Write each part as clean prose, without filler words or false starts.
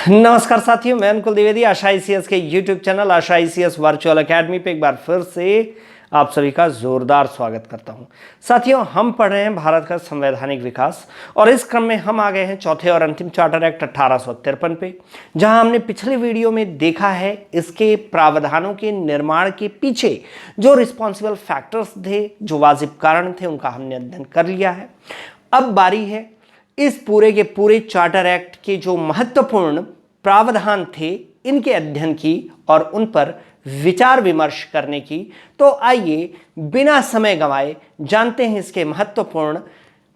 नमस्कार साथियों, मैं अनुकुल द्विवेदी आशा आईसीएस के YouTube चैनल आशा आईसीएस वर्चुअल एकेडमी पे एक बार फिर से आप सभी का जोरदार स्वागत करता हूं। साथियों, हम पढ़ रहे हैं भारत का संवैधानिक विकास और इस क्रम में हम आ गए हैं चौथे और अंतिम चार्टर एक्ट 1853 पे, जहां हमने पिछले वीडियो में देखा है इसके प्रावधानों के निर्माण के पीछे जो रिस्पॉन्सिबल फैक्टर्स थे, जो वाजिब कारण थे, उनका हमने अध्ययन कर लिया है। अब बारी है इस पूरे के पूरे चार्टर एक्ट के जो महत्वपूर्ण प्रावधान थे इनके अध्ययन की और उन पर विचार विमर्श करने की। तो आइए बिना समय गंवाए जानते हैं इसके महत्वपूर्ण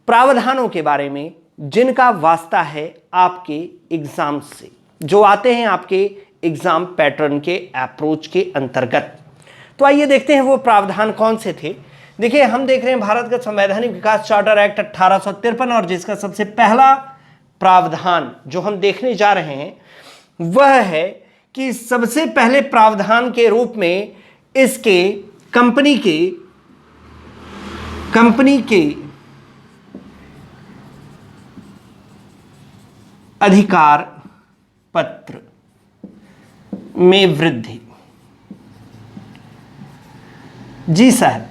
प्रावधानों के बारे में, जिनका वास्ता है आपके एग्जाम से, जो आते हैं आपके एग्जाम पैटर्न के अप्रोच के अंतर्गत। तो आइए देखते हैं वो प्रावधान कौन से थे। देखिए, हम देख रहे हैं भारत का संवैधानिक विकास चार्टर एक्ट 1853 और जिसका सबसे पहला प्रावधान जो हम देखने जा रहे हैं वह है कि सबसे पहले प्रावधान के रूप में इसके कंपनी के अधिकार पत्र में वृद्धि। जी साहब,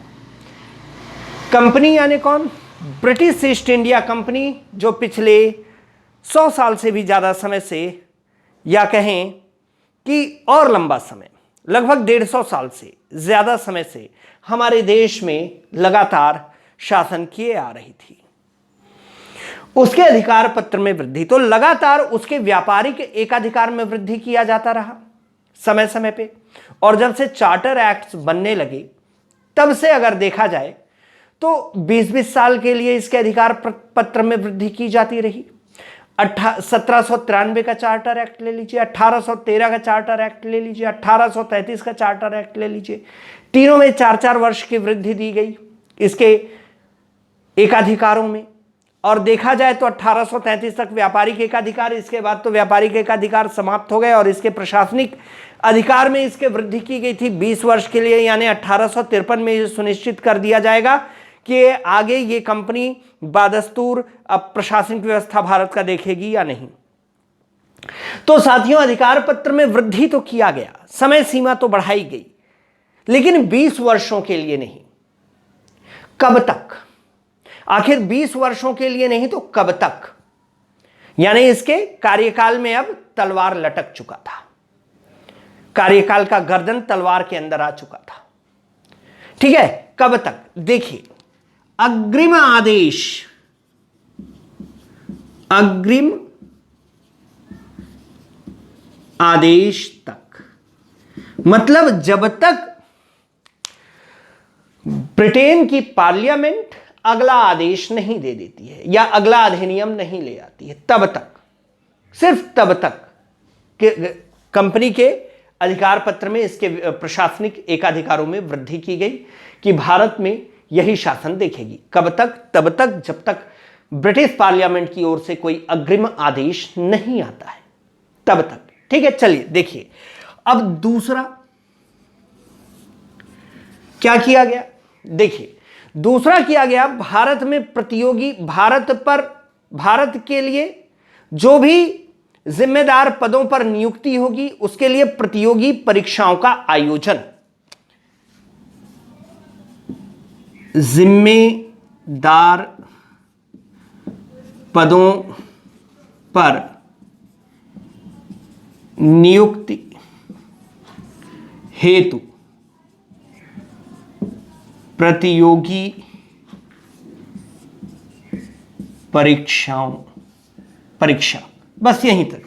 कंपनी यानी कौन? ब्रिटिश ईस्ट इंडिया कंपनी, जो पिछले 100 साल से भी ज़्यादा समय से, या कहें कि और लंबा समय, लगभग 150 साल से ज़्यादा समय से हमारे देश में लगातार शासन किए आ रही थी। उसके अधिकार पत्र में वृद्धि, तो लगातार उसके व्यापारिक एकाधिकार में वृद्धि किया जाता रहा समय समय पे। और जब से चार्टर एक्ट्स बनने लगे तब से अगर देखा जाए तो 20-20 साल के लिए इसके अधिकार पत्र में वृद्धि की जाती रही। 1793 का चार्टर एक्ट ले लीजिए, 1813 का चार्टर एक्ट ले लीजिए, 1833 का चार्टर एक्ट ले लीजिए, तीनों में 4-4 वर्ष की वृद्धि दी गई इसके एकाधिकारों में। और देखा जाए तो 1833 तक व्यापारिक एकाधिकार, इसके बाद तो व्यापारिक एकाधिकार समाप्त हो गए और इसके प्रशासनिक अधिकार में इसके वृद्धि की गई थी 20 वर्ष के लिए। यानी 1853 में यह सुनिश्चित कर दिया जाएगा कि आगे ये कंपनी बादस्तूर अब प्रशासनिक व्यवस्था भारत का देखेगी या नहीं। तो साथियों, अधिकार पत्र में वृद्धि तो किया गया, समय सीमा तो बढ़ाई गई, लेकिन 20 वर्षों के लिए नहीं। कब तक? आखिर 20 वर्षों के लिए नहीं तो कब तक? यानी इसके कार्यकाल में अब तलवार लटक चुका था, कार्यकाल का गर्दन तलवार के अंदर आ चुका था। ठीक है, कब तक? देखिए, अग्रिम आदेश तक, मतलब जब तक ब्रिटेन की पार्लियामेंट अगला आदेश नहीं दे देती है या अगला अधिनियम नहीं ले आती है, तब तक, सिर्फ तब तक कंपनी के अधिकार पत्र में इसके प्रशासनिक एकाधिकारों में वृद्धि की गई कि भारत में यही शासन देखेगी। कब तक? तब तक जब तक ब्रिटिश पार्लियामेंट की ओर से कोई अग्रिम आदेश नहीं आता है, तब तक। ठीक है, चलिए देखिए अब दूसरा क्या किया गया। देखिए, दूसरा किया गया, भारत में प्रतियोगी, भारत के लिए जो भी जिम्मेदार पदों पर नियुक्ति होगी उसके लिए प्रतियोगी परीक्षाओं का आयोजन। जिम्मेदार पदों पर नियुक्ति हेतु प्रतियोगी परीक्षा, बस यहीं तक।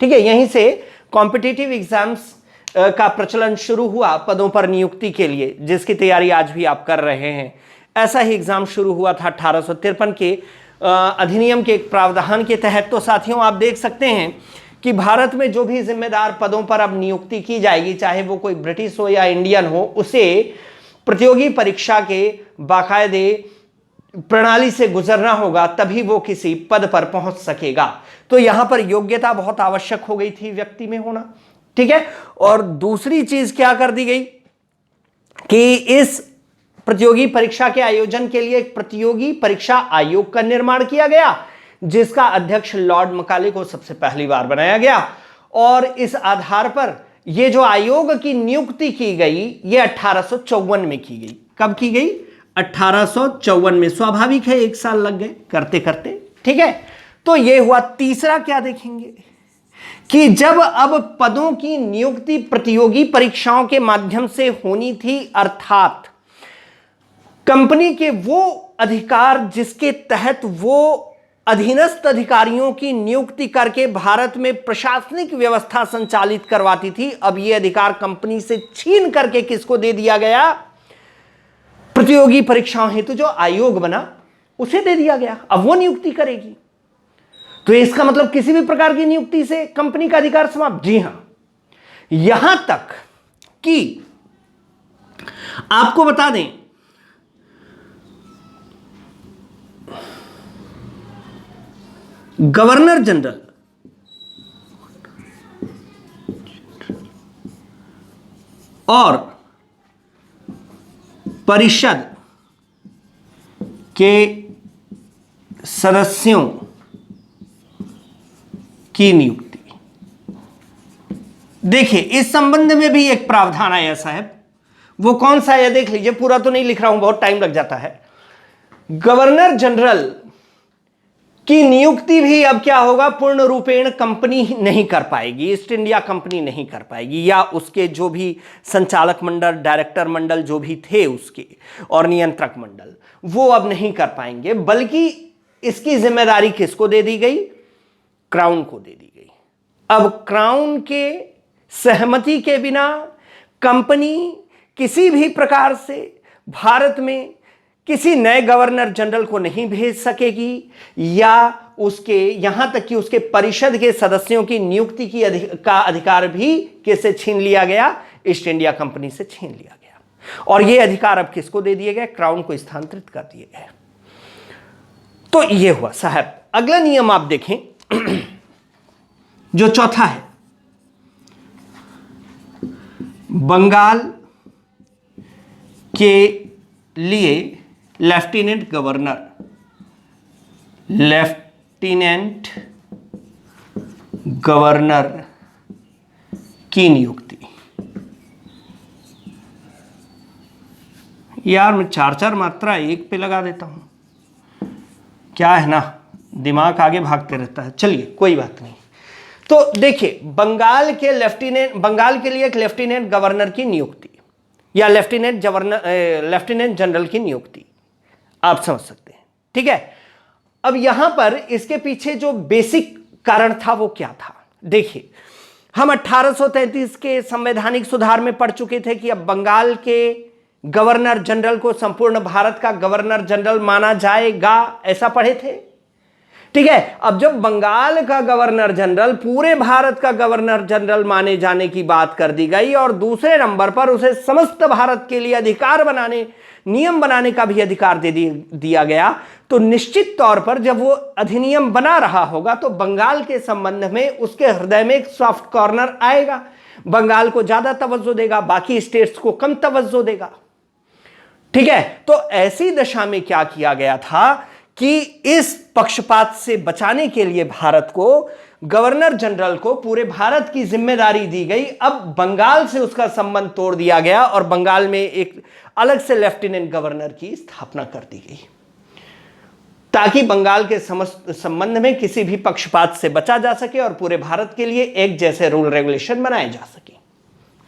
ठीक है, यहीं से कॉम्पिटिटिव एग्जाम्स का प्रचलन शुरू हुआ पदों पर नियुक्ति के लिए, जिसकी तैयारी आज भी आप कर रहे हैं। ऐसा ही एग्जाम शुरू हुआ था 1853 के अधिनियम के एक प्रावधान के तहत। तो साथियों, आप देख सकते हैं कि भारत में जो भी जिम्मेदार पदों पर अब नियुक्ति की जाएगी, चाहे वो कोई ब्रिटिश हो या इंडियन हो, उसे प्रतियोगी परीक्षा के बाकायदे प्रणाली से गुजरना होगा, तभी वो किसी पद पर पहुंच सकेगा। तो यहां पर योग्यता बहुत आवश्यक हो गई थी व्यक्ति में होना। ठीक है, और दूसरी चीज क्या कर दी गई कि इस प्रतियोगी परीक्षा के आयोजन के लिए एक प्रतियोगी परीक्षा आयोग का निर्माण किया गया, जिसका अध्यक्ष लॉर्ड मकाले को सबसे पहली बार बनाया गया। और इस आधार पर यह जो आयोग की नियुक्ति की गई, यह 1854 में की गई। कब की गई? 1854 में। स्वाभाविक है, 1 साल लग गए करते करते। ठीक है, तो यह हुआ। तीसरा क्या देखेंगे कि जब अब पदों की नियुक्ति प्रतियोगी परीक्षाओं के माध्यम से होनी थी, अर्थात कंपनी के वो अधिकार जिसके तहत वो अधीनस्थ अधिकारियों की नियुक्ति करके भारत में प्रशासनिक व्यवस्था संचालित करवाती थी, अब ये अधिकार कंपनी से छीन करके किसको दे दिया गया? प्रतियोगी परीक्षाओं हेतु जो आयोग बना उसे दे दिया गया। अब वो नियुक्ति करेगी। तो इसका मतलब किसी भी प्रकार की नियुक्ति से कंपनी का अधिकार समाप्त। जी हां, यहां तक कि आपको बता दें, गवर्नर जनरल और परिषद के सदस्यों की नियुक्ति। देखिए, इस संबंध में भी एक प्रावधान आया साहब। वो कौन सा है देख लीजिए, पूरा तो नहीं लिख रहा हूं, बहुत टाइम लग जाता है। गवर्नर जनरल की नियुक्ति भी अब क्या होगा? पूर्ण रूपेण कंपनी नहीं कर पाएगी, ईस्ट इंडिया कंपनी नहीं कर पाएगी, या उसके जो भी संचालक मंडल, डायरेक्टर मंडल जो भी थे उसके, और नियंत्रक मंडल, वो अब नहीं कर पाएंगे, बल्कि इसकी जिम्मेदारी किसको दे दी गई? क्राउन को दे दी गई। अब क्राउन के सहमति के बिना कंपनी किसी भी प्रकार से भारत में किसी नए गवर्नर जनरल को नहीं भेज सकेगी, या उसके यहां तक कि उसके परिषद के सदस्यों की नियुक्ति का अधिकार भी किससे छीन लिया गया? ईस्ट इंडिया कंपनी से छीन लिया गया। और यह अधिकार अब किसको दे दिए गए? क्राउन को स्थानांतरित कर दिए गए। तो यह हुआ साहब। अगला नियम आप देखें जो चौथा है, बंगाल के लिए लेफ्टिनेंट गवर्नर की नियुक्ति। यार मैं 4 मात्रा एक पे लगा देता हूं, क्या है ना, दिमाग आगे भागते रहता है। चलिए कोई बात नहीं। तो देखिए, बंगाल के लिए एक लेफ्टिनेंट गवर्नर की नियुक्ति या लेफ्टिनेंट जनरल की नियुक्ति, आप समझ सकते हैं। ठीक है, अब यहां पर इसके पीछे जो बेसिक कारण था वो क्या था? देखिए, हम 1833 के संवैधानिक सुधार में पढ़ चुके थे कि अब बंगाल के गवर्नर जनरल को संपूर्ण भारत का गवर्नर जनरल माना जाएगा, ऐसा पढ़े थे। ठीक है, अब जब बंगाल का गवर्नर जनरल पूरे भारत का गवर्नर जनरल माने जाने की बात कर दी गई, और दूसरे नंबर पर उसे समस्त भारत के लिए नियम बनाने का भी अधिकार दे दिया गया, तो निश्चित तौर पर जब वो अधिनियम बना रहा होगा तो बंगाल के संबंध में उसके हृदय में एक सॉफ्ट कॉर्नर आएगा। बंगाल को ज्यादा तवज्जो देगा, बाकी स्टेट्स को कम तवज्जो देगा। ठीक है, तो ऐसी दशा में क्या किया गया था कि इस पक्षपात से बचाने के लिए भारत को गवर्नर जनरल को पूरे भारत की जिम्मेदारी दी गई। अब बंगाल से उसका संबंध तोड़ दिया गया और बंगाल में एक अलग से लेफ्टिनेंट गवर्नर की स्थापना कर दी गई, ताकि बंगाल के संबंध में किसी भी पक्षपात से बचा जा सके और पूरे भारत के लिए एक जैसे रूल रेगुलेशन बनाए जा सके।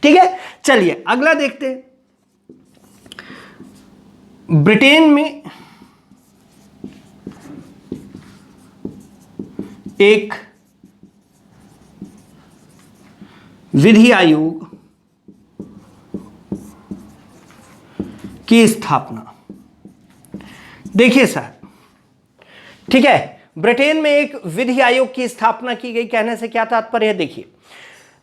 ठीक है, चलिए अगला देखते हैं। ब्रिटेन में एक विधि आयोग की स्थापना। देखिए साहब, ठीक है, ब्रिटेन में एक विधि आयोग की स्थापना की गई। कहने से क्या तात्पर्य है? देखिए,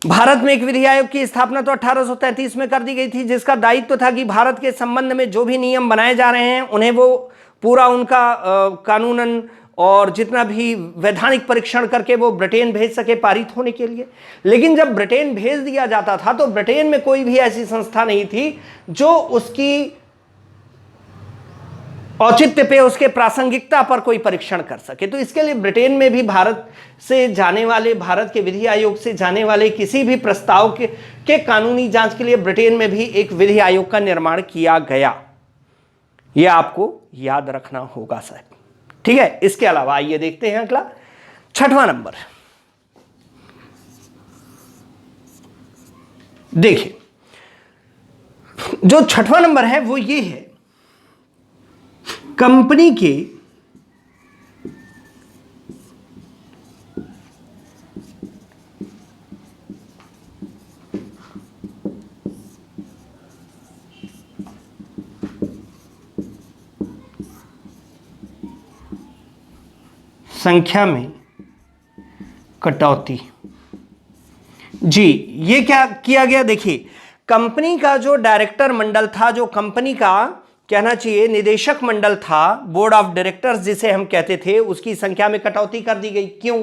भारत में एक विधि आयोग की स्थापना तो 1833 में कर दी गई थी, जिसका दायित्व था कि भारत के संबंध में जो भी नियम बनाए जा रहे हैं उन्हें वो पूरा उनका कानूनन और जितना भी वैधानिक परीक्षण करके वो ब्रिटेन भेज सके पारित होने के लिए। लेकिन जब ब्रिटेन भेज दिया जाता था तो ब्रिटेन में कोई भी ऐसी संस्था नहीं थी जो उसकी औचित्य पे, उसके प्रासंगिकता पर कोई परीक्षण कर सके। तो इसके लिए ब्रिटेन में भी भारत से जाने वाले, भारत के विधि आयोग से जाने वाले किसी भी प्रस्ताव के कानूनी जांच के लिए ब्रिटेन में भी एक विधि आयोग का निर्माण किया गया। यह आपको याद रखना होगा साहब, ठीक है। इसके अलावा आइए देखते हैं अगला, छठवां नंबर। देखिए, जो छठवां नंबर है वो ये है, कंपनी के संख्या में कटौती। जी, ये क्या किया गया? देखिए, कंपनी का जो डायरेक्टर मंडल था, जो कंपनी का कहना चाहिए निदेशक मंडल था, बोर्ड ऑफ डायरेक्टर्स जिसे हम कहते थे, उसकी संख्या में कटौती कर दी गई। क्यों?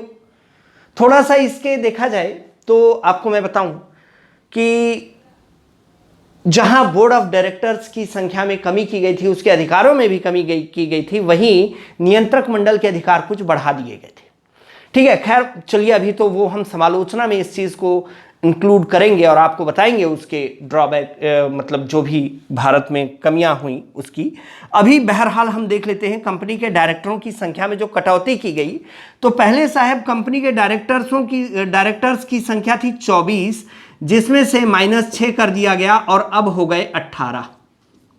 थोड़ा सा इसके देखा जाए तो आपको मैं बताऊं कि जहां बोर्ड ऑफ डायरेक्टर्स की संख्या में कमी की गई थी, उसके अधिकारों में भी कमी की गई थी, वहीं नियंत्रक मंडल के अधिकार कुछ बढ़ा दिए गए थे। ठीक है, खैर चलिए, अभी तो वो हम समालोचना में इस चीज को इंक्लूड करेंगे और आपको बताएंगे उसके ड्रॉबैक, मतलब जो भी भारत में कमियां हुई उसकी। अभी बहरहाल हम देख लेते हैं कंपनी के डायरेक्टरों की संख्या में जो कटौती की गई। तो पहले साहब कंपनी के डायरेक्टर्स की संख्या थी 24, जिसमें से -6 कर दिया गया और अब हो गए 18।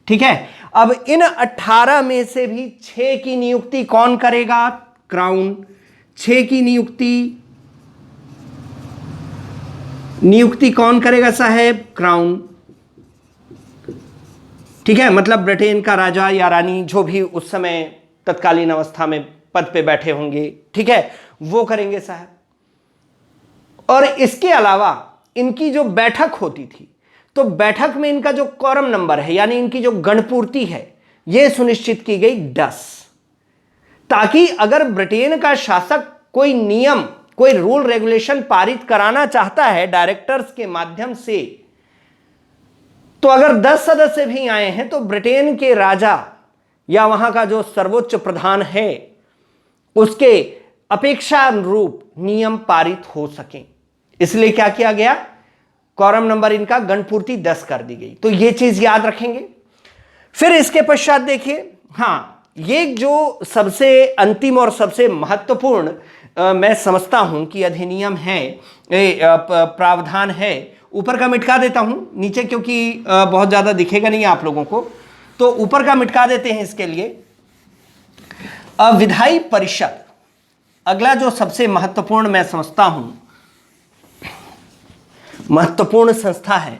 ठीक है, अब इन 18 में से भी 6 की नियुक्ति कौन करेगा? क्राउन। 6 की नियुक्ति कौन करेगा साहब? क्राउन। ठीक है, मतलब ब्रिटेन का राजा या रानी, जो भी उस समय तत्कालीन अवस्था में पद पे बैठे होंगे, ठीक है, वो करेंगे साहब। और इसके अलावा इनकी जो बैठक होती थी, तो बैठक में इनका जो क्वारम नंबर है, यानी इनकी जो गणपूर्ति है, यह सुनिश्चित की गई 10, ताकि अगर ब्रिटेन का शासक कोई नियम, कोई रूल रेगुलेशन पारित कराना चाहता है डायरेक्टर्स के माध्यम से, तो अगर 10 सदस्य भी आए हैं तो ब्रिटेन के राजा या वहां का जो सर्वोच्च प्रधान है, उसके अपेक्षानुरूप नियम पारित हो सकें। इसलिए क्या किया गया? क्वारम नंबर इनका गणपूर्ति 10 कर दी गई। तो यह चीज याद रखेंगे। फिर इसके पश्चात देखिए, हां, ये जो सबसे अंतिम और सबसे महत्वपूर्ण मैं समझता हूं कि अधिनियम है, प्रावधान है, ऊपर का मिटका देता हूं, नीचे क्योंकि बहुत ज्यादा दिखेगा नहीं आप लोगों को, तो ऊपर का मिटका देते हैं इसके लिए। विधायी परिषद अगला जो सबसे महत्वपूर्ण मैं समझता हूं, महत्वपूर्ण संस्था है,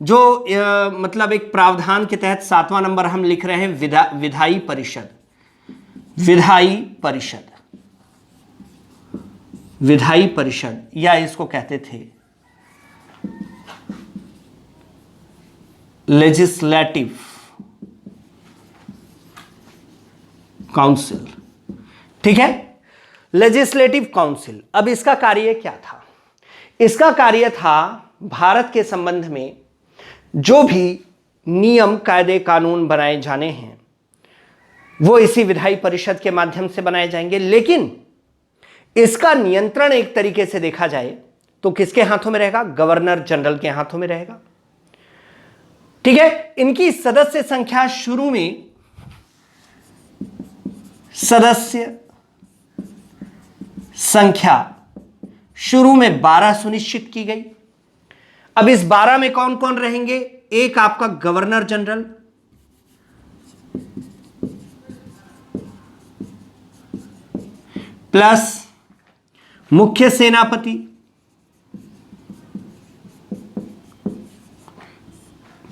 जो मतलब एक प्रावधान के तहत 7वां नंबर हम लिख रहे हैं, विधायी परिषद। विधायी परिषद, विधायी परिषद, या इसको कहते थे लेजिस्लेटिव काउंसिल। ठीक है, लेजिस्लेटिव काउंसिल। अब इसका कार्य क्या था? इसका कार्य था भारत के संबंध में जो भी नियम, कायदे, कानून बनाए जाने हैं, वो इसी विधायी परिषद के माध्यम से बनाए जाएंगे। लेकिन इसका नियंत्रण एक तरीके से देखा जाए तो किसके हाथों में रहेगा? गवर्नर जनरल के हाथों में रहेगा। ठीक है, इनकी सदस्य संख्या शुरू में, सदस्य संख्या शुरू में 12 सुनिश्चित की गई। अब इस 12 में कौन कौन रहेंगे? एक आपका गवर्नर जनरल, प्लस मुख्य सेनापति,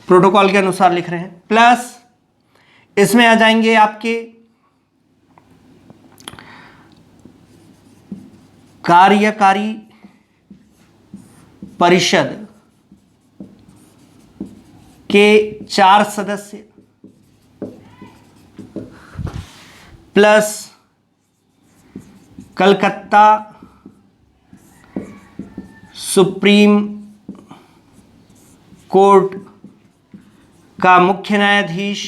प्रोटोकॉल के अनुसार लिख रहे हैं, प्लस इसमें आ जाएंगे आपके कार्यकारी परिषद के 4 सदस्य, प्लस कलकत्ता सुप्रीम कोर्ट का मुख्य न्यायाधीश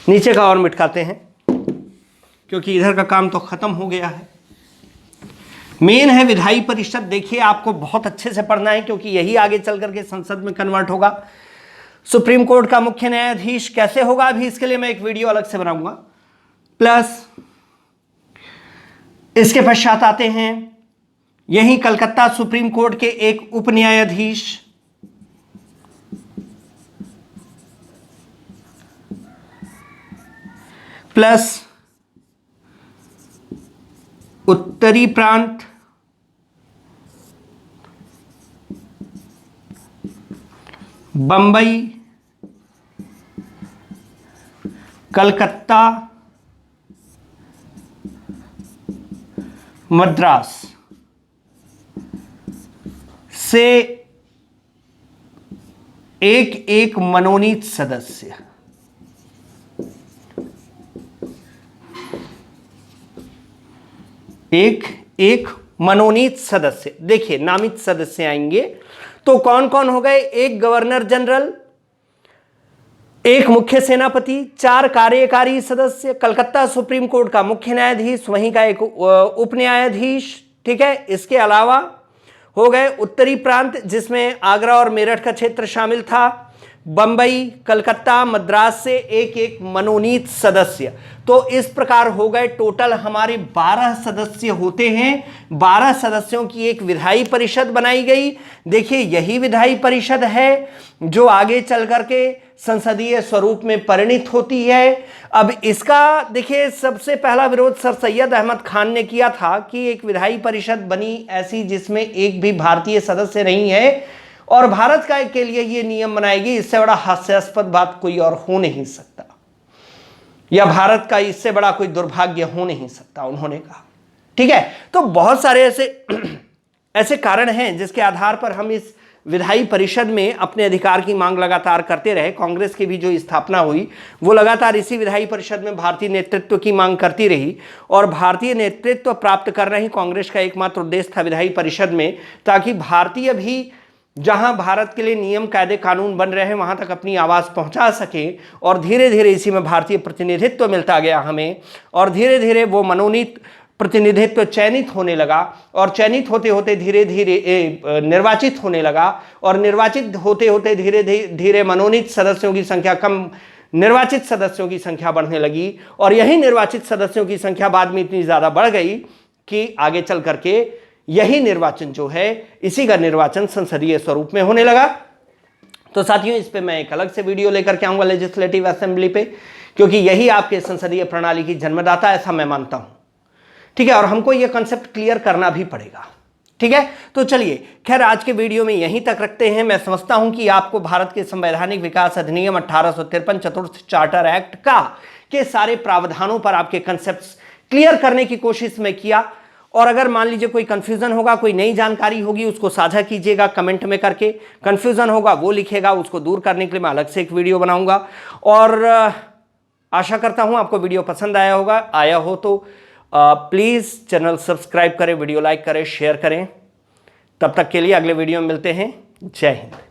नीचे का और मिटकाते हैं क्योंकि इधर का काम तो खत्म हो गया है। मेन है विधायी परिषद। देखिए आपको बहुत अच्छे से पढ़ना है क्योंकि यही आगे चल करके संसद में कन्वर्ट होगा। सुप्रीम कोर्ट का मुख्य न्यायाधीश कैसे होगा, अभी इसके लिए मैं एक वीडियो अलग से बनाऊंगा। प्लस इसके पश्चात आते हैं यही कलकत्ता सुप्रीम कोर्ट के एक उप न्यायाधीश, प्लस उत्तरी प्रांत बंबई, कलकत्ता, मद्रास से एक एक मनोनीत सदस्य, एक एक मनोनीत सदस्य। देखिए नामित सदस्य आएंगे तो कौन कौन हो गए, एक गवर्नर जनरल, एक मुख्य सेनापति, 4 कार्यकारी सदस्य, कलकत्ता सुप्रीम कोर्ट का मुख्य न्यायाधीश, वहीं का एक उप न्यायाधीश, ठीक है। इसके अलावा हो गए उत्तरी प्रांत जिसमें आगरा और मेरठ का क्षेत्र शामिल था, बंबई, कलकत्ता, मद्रास से एक एक मनोनीत सदस्य। तो इस प्रकार हो गए टोटल हमारे 12 सदस्य होते हैं। 12 सदस्यों की एक विधायी परिषद बनाई गई। देखिए यही विधायी परिषद है जो आगे चल करके संसदीय स्वरूप में परिणित होती है। अब इसका देखिए सबसे पहला विरोध सर सैयद अहमद खान ने किया था कि एक विधायी परिषद बनी ऐसी जिसमें एक भी भारतीय सदस्य नहीं है और भारत का के लिए यह नियम बनाएगी। इससे बड़ा हास्यास्पद बात कोई और हो नहीं सकता, या भारत का इससे बड़ा कोई दुर्भाग्य हो नहीं सकता, उन्होंने कहा। ठीक है, तो बहुत सारे ऐसे कारण हैं जिसके आधार पर हम इस विधायी परिषद में अपने अधिकार की मांग लगातार करते रहे। कांग्रेस की भी जो स्थापना हुई वो लगातार इसी विधायी परिषद में भारतीय नेतृत्व की मांग करती रही और भारतीय नेतृत्व प्राप्त करना ही कांग्रेस का एकमात्र उद्देश्य था विधायी परिषद में, ताकि भारतीय भी जहां भारत के लिए नियम कायदे कानून बन रहे हैं वहां तक अपनी आवाज़ पहुंचा सके। और धीरे धीरे इसी में भारतीय प्रतिनिधित्व मिलता गया हमें, और धीरे धीरे वो मनोनीत प्रतिनिधित्व चयनित होने लगा, और चयनित होते होते धीरे धीरे निर्वाचित होने लगा, और निर्वाचित होते होते धीरे धीरे मनोनीत सदस्यों की संख्या कम, निर्वाचित सदस्यों की संख्या बढ़ने लगी। और यही निर्वाचित सदस्यों की संख्या बाद में इतनी ज़्यादा बढ़ गई कि आगे चल करके यही निर्वाचन जो है, इसी का निर्वाचन संसदीय स्वरूप में होने लगा। तो साथियों इस पे मैं एक अलग से वीडियो लेकर के आऊंगा लेजिस्लेटिव असेंबली पे, क्योंकि यही आपके संसदीय प्रणाली की जन्मदाता, ऐसा मैं मानता हूं। ठीक है, और हमको यह कंसेप्ट क्लियर करना भी पड़ेगा। ठीक है, तो चलिए खैर आज के वीडियो में यहीं तक रखते हैं। मैं समझता हूं कि आपको भारत के संवैधानिक विकास अधिनियम 1853 चतुर्थ चार्टर एक्ट का के सारे प्रावधानों पर आपके कंसेप्ट क्लियर करने की कोशिश मैं किया। और अगर मान लीजिए कोई कंफ्यूजन होगा, कोई नई जानकारी होगी, उसको साझा कीजिएगा कमेंट में करके। कंफ्यूजन होगा वो लिखेगा, उसको दूर करने के लिए मैं अलग से एक वीडियो बनाऊंगा। और आशा करता हूं आपको वीडियो पसंद आया होगा। आया हो तो प्लीज़ चैनल सब्सक्राइब करें, वीडियो लाइक करें, शेयर करें। तब तक के लिए अगले वीडियो में मिलते हैं। जय हिंद।